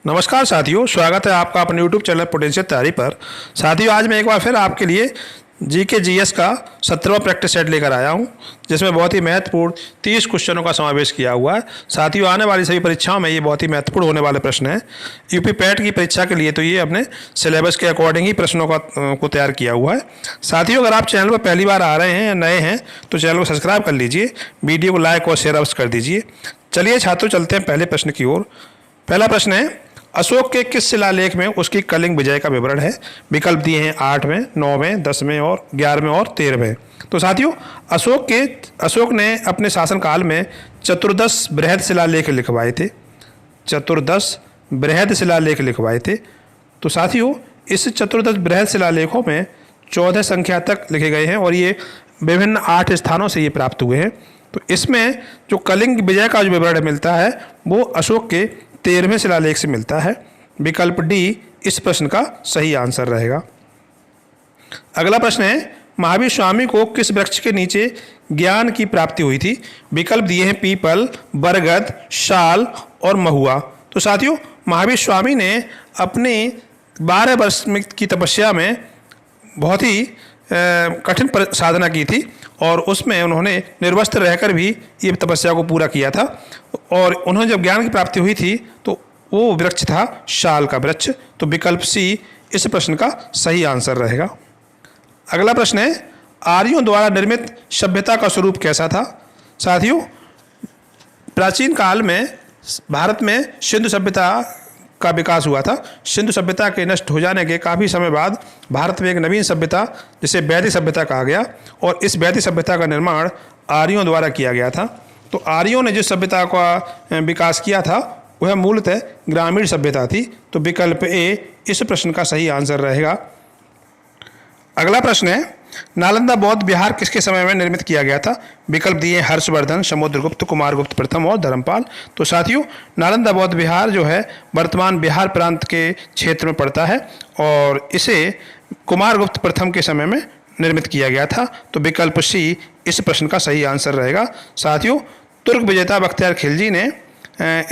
नमस्कार साथियों, स्वागत है आपका अपने YouTube चैनल पोटेंशियल तैयारी पर। साथियों, आज मैं एक बार फिर आपके लिए जीके जीएस का 17वां प्रैक्टिस सेट लेकर आया हूं, जिसमें बहुत ही महत्वपूर्ण 30 क्वेश्चनों का समावेश किया हुआ है। साथियों, आने वाली सभी परीक्षाओं में ये बहुत ही महत्वपूर्ण होने वाले प्रश्न हैं। यूपी पैट की परीक्षा के लिए तो ये अपने सिलेबस के अकॉर्डिंग ही प्रश्नों को तैयार किया हुआ है। साथियों, अगर आप चैनल पर पहली बार आ रहे हैं या नए हैं तो चैनल को सब्सक्राइब कर लीजिए, वीडियो को लाइक और शेयर अवश्य कर दीजिए। चलिए छात्रों, चलते हैं पहले प्रश्न की ओर। पहला प्रश्न है, अशोक के किस शिलालेख में उसकी कलिंग विजय का विवरण है? विकल्प दिए हैं 8वें, 9वें, 10वें और 11वें और 13वें। तो साथियों, अशोक ने अपने शासनकाल में चतुर्दश बृहद शिलालेख लिखवाए थे। चतुर्दश बृहद शिलालेख लिखवाए थे। तो साथियों, इस चतुर्दश बृहद शिलालेखों में 14 संख्या तक लिखे गए हैं और ये विभिन्न 8 स्थानों से ये प्राप्त हुए हैं। तो इसमें जो कलिंग विजय का जो विवरण मिलता है वो अशोक के 13वें शिलालेख से मिलता है। विकल्प डी इस प्रश्न का सही आंसर रहेगा। अगला प्रश्न है, महावीर स्वामी को किस वृक्ष के नीचे ज्ञान की प्राप्ति हुई थी? विकल्प दिए हैं पीपल, बरगद, साल और महुआ। तो साथियों, महावीर स्वामी ने अपने 12 वर्ष की तपस्या में बहुत ही कठिन साधना की थी और उसमें उन्होंने निर्वस्त्र रहकर भी ये तपस्या को पूरा किया था। और उन्हें जब ज्ञान की प्राप्ति हुई थी तो वो वृक्ष था शाल का वृक्ष। तो विकल्प सी इस प्रश्न का सही आंसर रहेगा। अगला प्रश्न है, आर्यों द्वारा निर्मित सभ्यता का स्वरूप कैसा था? साथियों, प्राचीन काल में भारत में सिंधु सभ्यता का विकास हुआ था। सिंधु सभ्यता के नष्ट हो जाने के काफ़ी समय बाद भारत में एक नवीन सभ्यता जिसे वैदिक सभ्यता कहा गया और इस वैदिक सभ्यता का निर्माण आर्यों द्वारा किया गया था। तो आर्यों ने जिस सभ्यता का विकास किया था वह मूलतः ग्रामीण सभ्यता थी। तो विकल्प ए इस प्रश्न का सही आंसर रहेगा। अगला प्रश्न है, नालंदा बौद्ध विहार किसके समय में निर्मित किया गया था? विकल्प दिए हर्षवर्धन, समुद्रगुप्त, कुमारगुप्त प्रथम और धर्मपाल। तो साथियों, नालंदा बौद्ध विहार जो है वर्तमान बिहार प्रांत के क्षेत्र में पड़ता है और इसे कुमारगुप्त प्रथम के समय में निर्मित किया गया था। तो विकल्प सी इस प्रश्न का सही आंसर रहेगा। साथियों, तुर्क विजेता बख्तियार खिलजी ने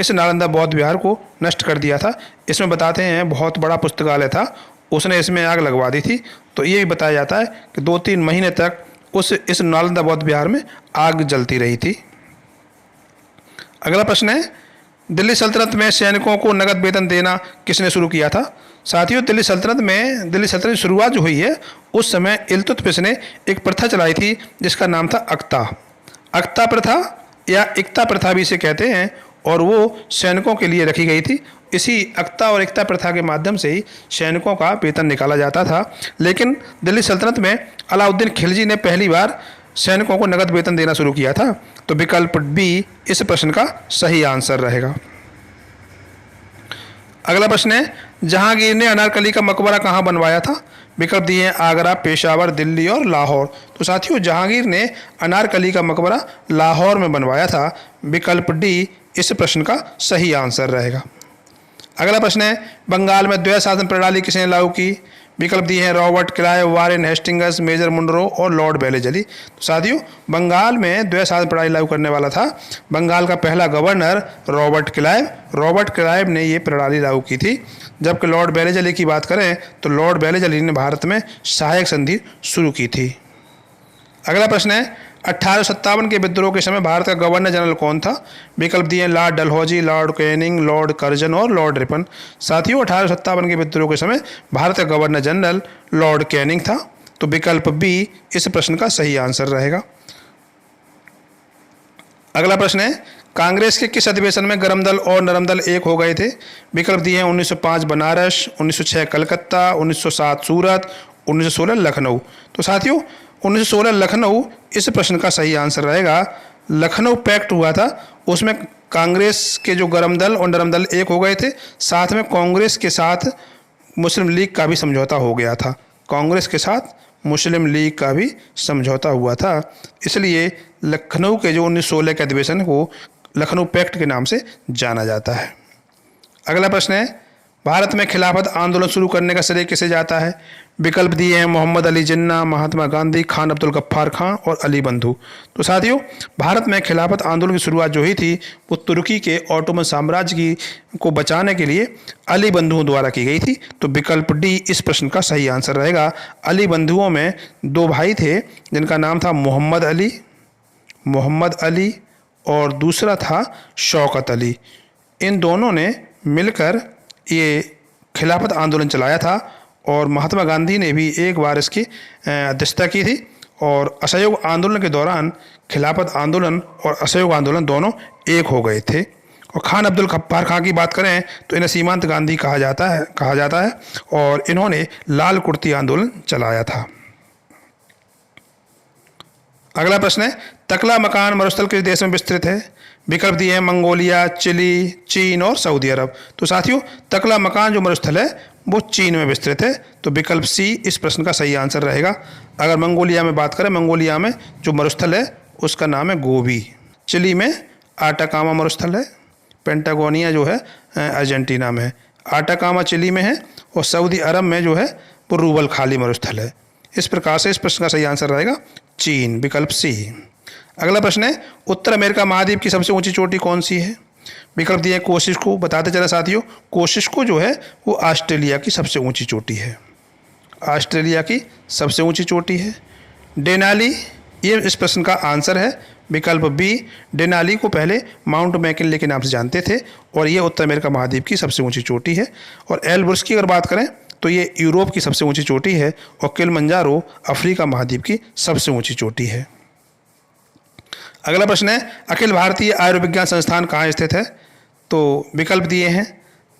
इस नालंदा बौद्ध विहार को नष्ट कर दिया था। इसमें बताते हैं बहुत बड़ा पुस्तकालय था, उसने इसमें आग लगवा दी थी। तो ये भी बताया जाता है कि 2-3 महीने तक इस नालंदा बौद्ध विहार में आग जलती रही थी। अगला प्रश्न है, दिल्ली सल्तनत में सैनिकों को नगद वेतन देना किसने शुरू किया था? साथियों, दिल्ली सल्तनत की शुरुआत जो हुई है उस समय इल्तुतमिश ने एक प्रथा चलाई थी जिसका नाम था अक्ता प्रथा या इक्ता प्रथा भी इसे कहते हैं और वो सैनिकों के लिए रखी गई थी। इसी अक्ता और इक्ता प्रथा के माध्यम से ही सैनिकों का वेतन निकाला जाता था। लेकिन दिल्ली सल्तनत में अलाउद्दीन खिलजी ने पहली बार सैनिकों को नगद वेतन देना शुरू किया था। तो विकल्प बी इस प्रश्न का सही आंसर रहेगा। अगला प्रश्न है, जहांगीर ने अनारकली का मकबरा कहाँ बनवाया था? विकल्प दिए हैं आगरा, पेशावर, दिल्ली और लाहौर। तो साथियों, जहांगीर ने अनारकली का मकबरा लाहौर में बनवाया था। विकल्प डी इस प्रश्न का सही आंसर रहेगा। अगला प्रश्न है, बंगाल में द्वैध शासन प्रणाली किसने लागू की? विकल्प दिए हैं Robert Clive, Warren Hastings, Major Munro और लॉर्ड वेलेस्ली। तो साथियों, बंगाल में द्वैध शासन प्रणाली लागू करने वाला था बंगाल का पहला गवर्नर रॉबर्ट क्लाइव ने ये प्रणाली लागू की थी। जबकि लॉर्ड वेलेस्ली की बात करें तो लॉर्ड वेलेस्ली ने भारत में सहायक संधि शुरू की थी। अगला प्रश्न है, 1857 के विद्रोह के समय भारत का गवर्नर जनरल कौन था? विकल्प दिए Lord Dalhousie, Lord Canning, Lord Curzon और लॉर्ड रिपन। साथियों, 1857 के विद्रोह के समय भारत का गवर्नर जनरल लॉर्ड कैनिंग था। तो विकल्प बी इस प्रश्न का सही आंसर रहेगा। अगला प्रश्न है, कांग्रेस के किस अधिवेशन में गरम दल और नरम दल एक हो गए थे? विकल्प दिए हैं 1905 बनारस, 1906 कलकत्ता, 1907 सूरत, 1916 लखनऊ। तो साथियों, 1916 लखनऊ इस प्रश्न का सही आंसर रहेगा। लखनऊ पैक्ट हुआ था, उसमें कांग्रेस के जो गरम दल और नरम दल एक हो गए थे। साथ में कांग्रेस के साथ मुस्लिम लीग का भी समझौता हो गया था। कांग्रेस के साथ मुस्लिम लीग का भी समझौता हुआ था। इसलिए लखनऊ के जो 1916 के अधिवेशन को लखनऊ पैक्ट के नाम से जाना जाता है। अगला प्रश्न है, भारत में खिलाफत आंदोलन शुरू करने का श्रेय किसे जाता है? विकल्प दिए हैं मोहम्मद अली जिन्ना, महात्मा गांधी, खान अब्दुल गफ्फार खां और अली बंधु। तो साथियों, भारत में खिलाफत आंदोलन की शुरुआत जो हुई थी वो तुर्की के ऑटोमन साम्राज्य की को बचाने के लिए अली बंधुओं द्वारा की गई थी। तो विकल्प डी इस प्रश्न का सही आंसर रहेगा। अली बंधुओं में दो भाई थे जिनका नाम था मोहम्मद अली और दूसरा था शौकत अली। इन दोनों ने मिलकर ये खिलाफत आंदोलन चलाया था और महात्मा गांधी ने भी एक बार इसकी अध्यक्षता की थी। और असहयोग आंदोलन के दौरान खिलाफत आंदोलन और असहयोग आंदोलन दोनों एक हो गए थे। और खान अब्दुल गफ्फार खां की बात करें तो इन्हें सीमांत गांधी कहा जाता है और इन्होंने लाल कुर्ती आंदोलन चलाया था। अगला प्रश्न है, तकला मकान मरुस्थल किस देश में विस्तृत है? विकल्प दिए हैं मंगोलिया, चिली, चीन और सऊदी अरब। तो साथियों, तकला मकान जो मरुस्थल है वो चीन में विस्तृत है। तो विकल्प सी इस प्रश्न का सही आंसर रहेगा। अगर मंगोलिया में बात करें, मंगोलिया में जो मरुस्थल है उसका नाम है गोबी। चिली में आटाकामा मरुस्थल है। पेंटागोनिया जो है अर्जेंटीना में है। आटाकामा चिली में है और सऊदी अरब में जो है वो रूबल खाली मरुस्थल है। इस प्रकार से इस प्रश्न का सही आंसर रहेगा चीन, विकल्प सी। अगला प्रश्न है, उत्तर अमेरिका महाद्वीप की सबसे ऊंची चोटी कौन सी है? विकल्प दिए कोशिशको। बताते चले साथियों, कोशिशको जो है वो ऑस्ट्रेलिया की सबसे ऊंची चोटी है। ऑस्ट्रेलिया की सबसे ऊंची चोटी है। डेनाली, ये इस प्रश्न का आंसर है। विकल्प बी, डेनाली को पहले माउंट मैकिनले के नाम से जानते थे और ये उत्तर अमेरिका महाद्वीप की सबसे ऊंची चोटी है। और एलब्रुस की अगर बात करें तो ये यूरोप की सबसे ऊंची चोटी है और किलिमंजारो अफ्रीका महाद्वीप की सबसे ऊंची चोटी है। अगला प्रश्न है, अखिल भारतीय आयुर्विज्ञान संस्थान कहाँ स्थित है? तो विकल्प दिए हैं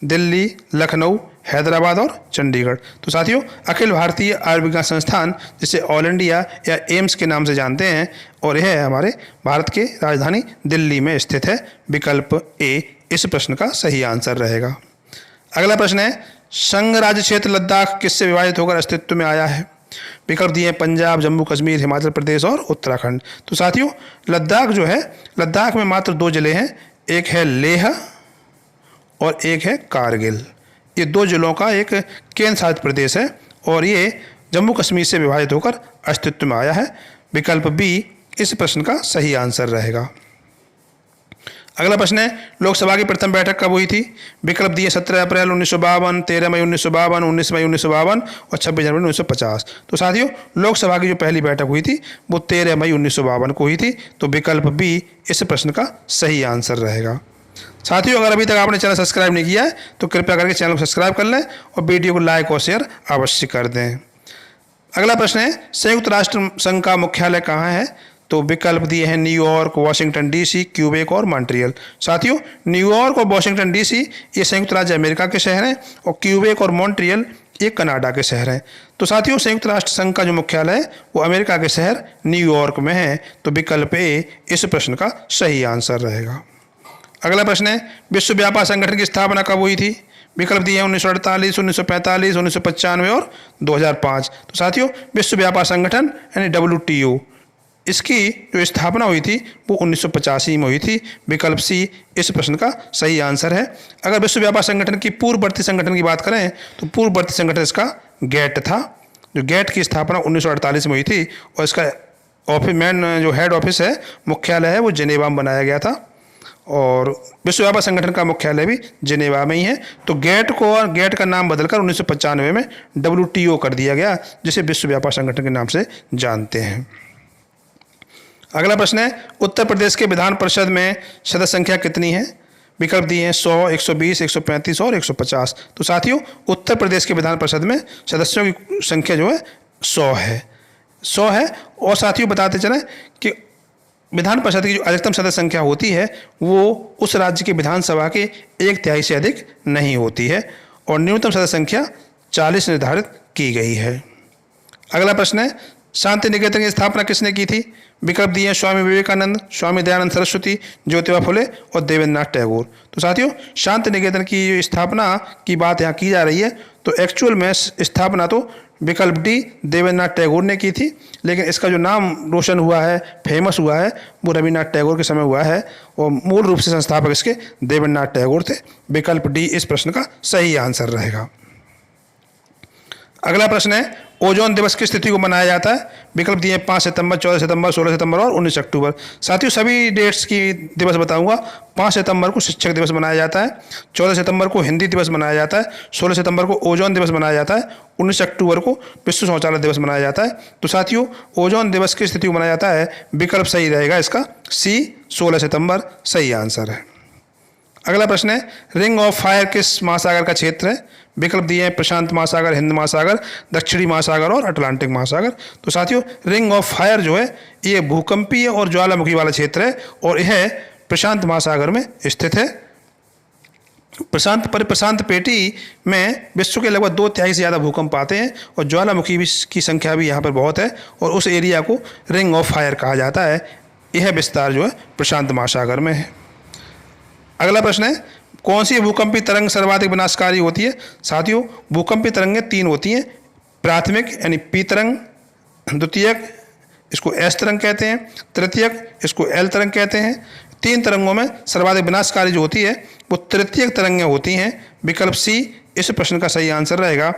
दिल्ली, लखनऊ, हैदराबाद और चंडीगढ़। तो साथियों, अखिल भारतीय आयुर्विज्ञान संस्थान जिसे ऑल इंडिया या एम्स के नाम से जानते हैं और यह हमारे भारत के राजधानी दिल्ली में स्थित है। विकल्प ए इस प्रश्न का सही आंसर रहेगा। अगला प्रश्न है, संघ राज्य क्षेत्र लद्दाख किससे विभाजित होकर अस्तित्व में आया है? विकल्प दिए पंजाब, जम्मू कश्मीर, हिमाचल प्रदेश और उत्तराखंड। तो साथियों, लद्दाख जो है, लद्दाख में मात्र दो जिले हैं, एक है लेह और एक है कारगिल। ये दो जिलों का एक केंद्र शासित प्रदेश है और ये जम्मू कश्मीर से विभाजित होकर अस्तित्व में आया है। विकल्प बी इस प्रश्न का सही आंसर रहेगा। अगला प्रश्न है, लोकसभा की प्रथम बैठक कब हुई थी? विकल्प दिए 17 अप्रैल 1952, 13 मई 1952, 19 मई 1952 और 26 जनवरी 1950। तो साथियों, लोकसभा की जो पहली बैठक हुई थी वो 13 मई 1952 को हुई थी। तो विकल्प बी इस प्रश्न का सही आंसर रहेगा। साथियों, अगर अभी तक आपने चैनल सब्सक्राइब नहीं किया है तो कृपया करके चैनल को सब्सक्राइब कर लें और वीडियो को लाइक और शेयर अवश्य कर दें। अगला प्रश्न है, संयुक्त राष्ट्र संघ का मुख्यालय कहाँ है? तो विकल्प दिए हैं न्यूयॉर्क, वाशिंगटन डीसी, क्यूबेक और मॉन्ट्रियल। साथियों, न्यूयॉर्क और वाशिंगटन डीसी ये संयुक्त राज्य अमेरिका के शहर हैं और क्यूबेक और मॉन्ट्रियल ये कनाडा के शहर हैं। तो साथियों, संयुक्त राष्ट्र संघ का जो मुख्यालय है वो अमेरिका के शहर न्यूयॉर्क में है। तो विकल्प ए इस प्रश्न का सही आंसर रहेगा। अगला प्रश्न है, विश्व व्यापार संगठन की स्थापना कब हुई थी? विकल्प दिए हैं 1948, 1945, 1995 और 2005। तो साथियों, विश्व व्यापार संगठन यानी WTO इसकी जो स्थापना हुई थी वो 1985 में हुई थी। विकल्प सी इस प्रश्न का सही आंसर है। अगर विश्व व्यापार संगठन की पूर्ववर्ती संगठन की बात करें तो पूर्ववर्ती संगठन इसका गैट था। जो गैट की स्थापना 1948 में हुई थी और इसका मेन जो हेड ऑफिस है, मुख्यालय है, वो जिनेवा में बनाया गया था और विश्व व्यापार संगठन का मुख्यालय भी जिनेवा में ही है। तो गैट का नाम बदलकर 1995 में WTO कर दिया गया, जिसे विश्व व्यापार संगठन के नाम से जानते हैं। अगला प्रश्न है, उत्तर प्रदेश के विधान परिषद में सदस्य संख्या कितनी है? विकल्प दिए हैं 100, 120, 135 और 150। तो साथियों, उत्तर प्रदेश के विधान परिषद में सदस्यों की संख्या जो है 100 है। और साथियों, बताते चलें कि विधान परिषद की जो अधिकतम सदस्य संख्या होती है वो उस राज्य की विधानसभा के 1/3 से अधिक नहीं होती है और न्यूनतम सदस्य संख्या 40 निर्धारित की गई है। अगला प्रश्न है, शांति निकेतन की स्थापना किसने की थी? विकल्प दिए हैं स्वामी विवेकानंद, स्वामी दयानंद सरस्वती, ज्योतिबा फुले और देवेंद्रनाथ टैगोर। तो साथियों, शांति निकेतन की स्थापना की बात यहाँ की जा रही है तो एक्चुअल में स्थापना तो विकल्प डी देवेंद्रनाथ टैगोर ने की थी, लेकिन इसका जो नाम रोशन हुआ है, फेमस हुआ है, वो रविन्द्रनाथ टैगोर के समय हुआ है और मूल रूप से संस्थापक इसके देवेंद्रनाथ टैगोर थे। विकल्प डी इस प्रश्न का सही आंसर रहेगा। अगला प्रश्न है ओजोन दिवस किस तिथि को मनाया जाता है? विकल्प दिए 5 सितंबर, 14 सितंबर, 16 सितंबर और 19 अक्टूबर। साथियों सभी डेट्स की दिवस बताऊंगा। 5 सितंबर को शिक्षक दिवस मनाया जाता है, 14 सितंबर को हिंदी दिवस मनाया जाता है, 16 सितंबर को ओजोन दिवस मनाया जाता है, 19 अक्टूबर को विश्व शौचालय दिवस मनाया जाता है। तो साथियों ओजोन दिवस किस तिथि को मनाया जाता है? विकल्प सही रहेगा इसका सी, 16 सितंबर सही आंसर है। अगला प्रश्न है रिंग ऑफ फायर किस महासागर का क्षेत्र है? विकल्प दिए हैं प्रशांत महासागर, हिंद महासागर, दक्षिणी महासागर और अटलांटिक महासागर। तो साथियों रिंग ऑफ फायर जो है ये भूकंपीय और ज्वालामुखी वाला क्षेत्र है और यह प्रशांत महासागर में स्थित है। प्रशांत पेटी में विश्व के लगभग 2/3 से ज़्यादा भूकंप आते हैं और ज्वालामुखी की संख्या भी यहाँ पर बहुत है और उस एरिया को रिंग ऑफ फायर कहा जाता है। यह विस्तार जो है प्रशांत महासागर में है। अगला प्रश्न है कौन सी भूकंपी तरंग सर्वाधिक विनाशकारी होती है? साथियों भूकंपी तरंगें 3 होती हैं, प्राथमिक यानी पी तरंग, द्वितीयक इसको एस तरंग कहते हैं, तृतीयक इसको एल तरंग कहते हैं। 3 तरंगों में सर्वाधिक विनाशकारी जो होती है वो तृतीयक तरंगें होती हैं। विकल्प सी इस प्रश्न का सही आंसर रहेगा।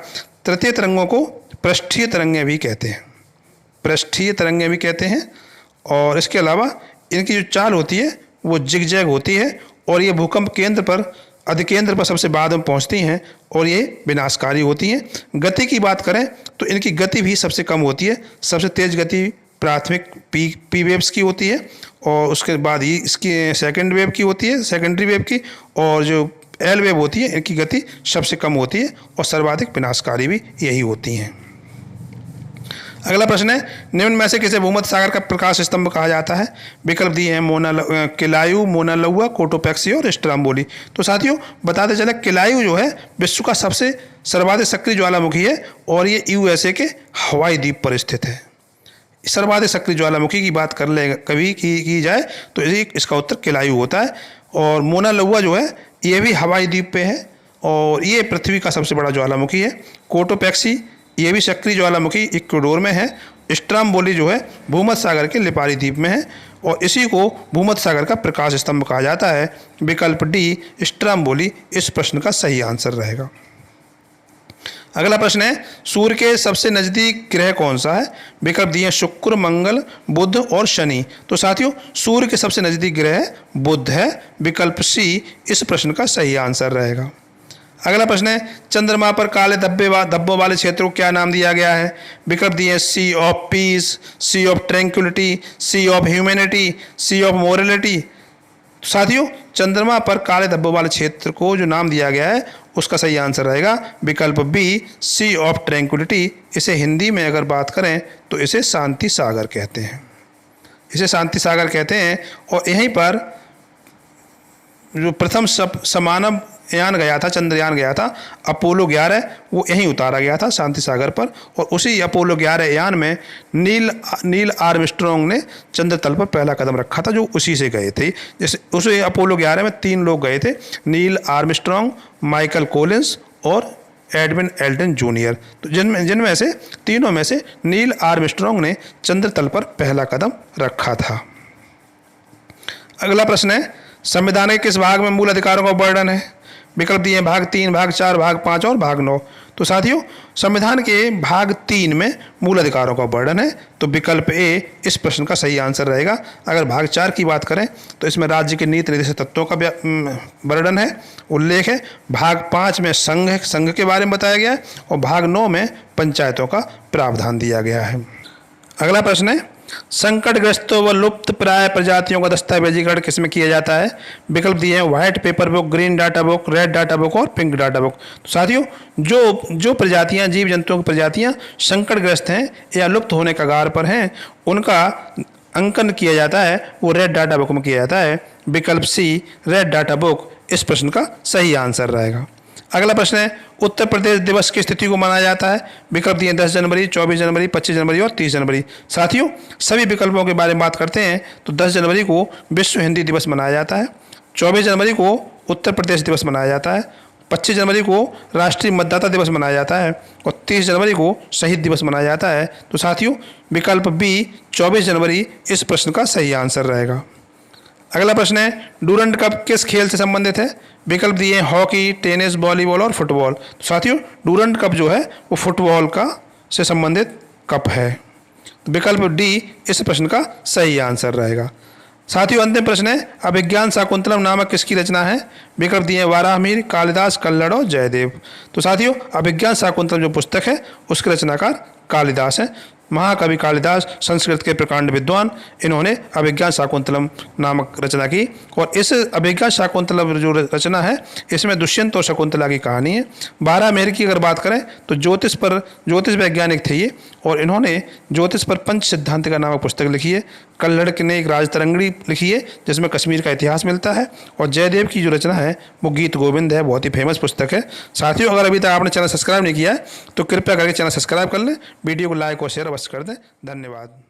तृतीय तरंगों को पृष्ठीय तरंगें भी कहते हैं, पृष्ठीय तरंगें भी कहते हैं। और इसके अलावा इनकी जो चाल होती है वो जिगजैग होती है और ये भूकंप केंद्र पर अधिकेंद्र पर सबसे बाद में पहुंचती हैं और ये विनाशकारी होती हैं। गति की बात करें तो इनकी गति भी सबसे कम होती है। सबसे तेज़ गति प्राथमिक पी वेव्स की होती है और उसके बाद ही इसकी सेकंड वेव की होती है, सेकेंडरी वेव की, और जो एल वेव होती है इनकी गति सबसे कम होती है और सर्वाधिक विनाशकारी भी यही होती हैं। अगला प्रश्न है निम्न में से किसे भूमध्य सागर का प्रकाश स्तंभ कहा जाता है? विकल्प दिए हैं किलायु, मोना लुआ, कोटोपैक्सी और स्ट्राम्बोली। तो साथियों बताते चले किलायु जो है विश्व का सबसे सर्वाधिक सक्रिय ज्वालामुखी है और ये यूएसए के हवाई द्वीप पर स्थित है। सर्वाधिक सक्रिय ज्वालामुखी की बात कर ले कभी की जाए तो इसका उत्तर किलायु होता है। और मोना लुआ जो है ये भी हवाई द्वीप पे है और ये पृथ्वी का सबसे बड़ा ज्वालामुखी है। कोटोपैक्सी ये भी सक्रिय ज्वालामुखी इक्वाडोर में है। स्ट्राम्बोली जो है भूमध्य सागर के लिपारी द्वीप में है और इसी को भूमध्य सागर का प्रकाश स्तंभ कहा जाता है। विकल्प डी स्ट्राम्बोली इस प्रश्न का सही आंसर रहेगा। अगला प्रश्न है सूर्य के सबसे नज़दीक ग्रह कौन सा है? विकल्प दिए शुक्र, मंगल, बुध और शनि। तो साथियों सूर्य के सबसे नज़दीक ग्रह बुध है। विकल्प सी इस प्रश्न का सही आंसर रहेगा। अगला प्रश्न है चंद्रमा पर काले धब्बों वाले क्षेत्र को क्या नाम दिया गया है? विकल्प दिए sea of peace, sea of tranquillity, sea of humanity, sea of morality. साथियों चंद्रमा पर काले धब्बों वाले क्षेत्र को जो नाम दिया गया है उसका सही आंसर रहेगा विकल्प बी, सी ऑफ ट्रैंक्विलिटी। इसे हिंदी में अगर बात करें तो इसे शांति सागर कहते हैं, इसे शांति सागर कहते हैं। और यहीं पर जो प्रथम समानव यान गया था, चंद्रयान गया था अपोलो 11, वो यहीं उतारा गया था शांति सागर पर। और उसी अपोलो 11 यान में नील आर्मस्ट्रॉन्ग ने चंद्र तल पर पहला कदम रखा था, जो उसी से गए थे। जैसे उस अपोलो 11 में 3 लोग गए थे, नील आर्मस्ट्रॉन्ग, माइकल कोलिंस और एडविन एल्डन जूनियर। तो जिनमें से तीनों में से नील आर्मस्ट्रॉन्ग ने चंद्र तल पर पहला कदम रखा था। अगला प्रश्न है संविधान के किस भाग में मूल अधिकारों का वर्णन है? विकल्प दिए भाग 3, भाग 4, भाग 5 और भाग 9। तो साथियों संविधान के भाग 3 में मूल अधिकारों का वर्णन है, तो विकल्प ए इस प्रश्न का सही आंसर रहेगा। अगर भाग 4 की बात करें तो इसमें राज्य के नीति निर्देशक तत्वों का वर्णन है, उल्लेख है। भाग 5 में संघ के बारे में बताया गया है और भाग 9 में पंचायतों का प्रावधान दिया गया है। अगला प्रश्न है संकटग्रस्तों व लुप्त प्राय प्रजातियों का दस्तावेजीकरण किसमें किया जाता है? विकल्प दिए हैं white paper book, green data book, red data book और पिंक डाटा बुक। तो साथियों जो प्रजातियां, जीव जंतुओं की प्रजातियां संकटग्रस्त हैं या लुप्त होने कगार पर हैं उनका अंकन किया जाता है वो रेड डाटा बुक में किया जाता है। विकल्प सी रेड डाटा बुक इस प्रश्न का सही आंसर रहेगा। अगला प्रश्न है उत्तर प्रदेश दिवस की तिथि को मनाया जाता है? विकल्प दिए 10 जनवरी, 24 जनवरी, 25 जनवरी और 30 जनवरी। साथियों सभी विकल्पों के बारे में बात करते हैं तो 10 जनवरी को विश्व हिंदी दिवस मनाया जाता है, 24 जनवरी को उत्तर प्रदेश दिवस मनाया जाता है, 25 जनवरी को राष्ट्रीय मतदाता दिवस मनाया जाता है और 30 जनवरी को शहीद दिवस मनाया जाता है। तो साथियों विकल्प बी 24 जनवरी इस प्रश्न का सही आंसर रहेगा। अगला प्रश्न है डूरंड कप किस खेल से संबंधित है? विकल्प दिए हैं हॉकी, टेनिस, वॉलीबॉल और फुटबॉल। तो साथियों डूरंड कप जो है वो फुटबॉल का से संबंधित कप है। तो विकल्प डी इस प्रश्न का सही आंसर रहेगा। साथियों अंतिम प्रश्न है अभिज्ञान शाकुंतलम नामक किसकी रचना है? विकल्प दिए वाराहमिहिर, कालिदास, कल्लड़ और जयदेव। तो साथियों अभिज्ञान शाकुंतलम जो पुस्तक है उसके रचनाकार कालिदास हैं। महाकवि कालिदास संस्कृत के प्रकांड विद्वान, इन्होंने अभिज्ञान शाकुंतलम नामक रचना की और इस अभिज्ञान शाकुंतलम जो रचना है इसमें दुष्यंत और शकुंतला की कहानी है। वाराहमिहिर की अगर बात करें तो ज्योतिष वैज्ञानिक थे ये और इन्होंने ज्योतिष पर पंच सिद्धांतिका नामक पुस्तक लिखी है। कल्लड़ ने एक राजतरंगिणी लिखी है जिसमें कश्मीर का इतिहास मिलता है और जयदेव की जो रचना है वो गीत गोविंद है, बहुत ही फेमस पुस्तक है। साथियों अगर अभी तक आपने चैनल सब्सक्राइब नहीं किया है तो कृपया करके चैनल सब्सक्राइब कर लें, वीडियो को लाइक और शेयर अवश्य कर दें। धन्यवाद।